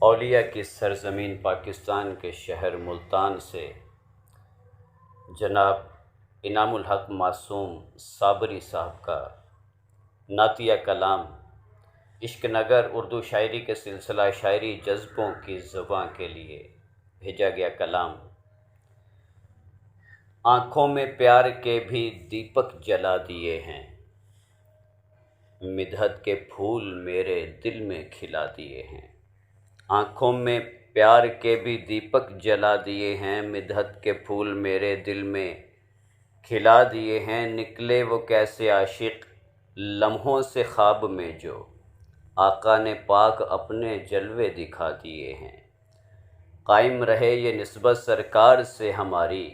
اولیاء کی سرزمین پاکستان کے شہر ملتان سے جناب انعام الحق معصوم صابری صاحب کا نعتیہ کلام عشق نگر اردو شاعری کے سلسلہ شاعری جذبوں کی زباں کے لیے بھیجا گیا کلام۔ آنکھوں میں پیار کے بھی دیپک جلا دیے ہیں، مدحت کے پھول میرے دل میں کھلا دیے ہیں۔ آنکھوں میں پیار کے بھی دیپک جلا دیے ہیں، مدحت کے پھول میرے دل میں کھلا دیے ہیں۔ نکلے وہ کیسے عاشق لمحوں سے خواب میں، جو آقا نے پاک اپنے جلوے دکھا دیے ہیں۔ قائم رہے یہ نسبت سرکار سے ہماری،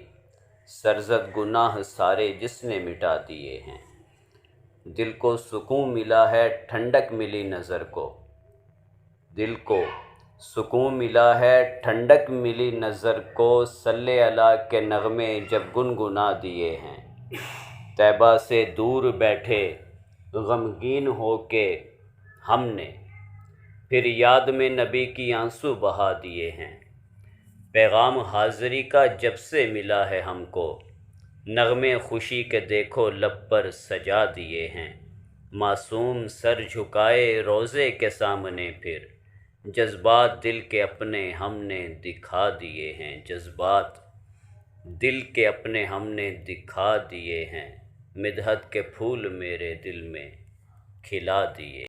سرزد گناہ سارے جس نے مٹا دیے ہیں۔ دل کو سکون ملا ہے ٹھنڈک ملی نظر کو، دل کو سکون ملا ہے ٹھنڈک ملی نظر کو، صلی اللہ کے نغمے جب گنگنا دیے ہیں۔ طیبہ سے دور بیٹھے غمگین ہو کے ہم نے، پھر یاد میں نبی کی آنسو بہا دیے ہیں۔ پیغام حاضری کا جب سے ملا ہے ہم کو، نغمے خوشی کے دیکھو لب پر سجا دیے ہیں۔ معصوم سر جھکائے روضے کے سامنے، پھر جذبات دل کے اپنے ہم نے دکھا دیے ہیں۔ جذبات دل کے اپنے ہم نے دکھا دیے ہیں، مدحت کے پھول میرے دل میں کھلا دیے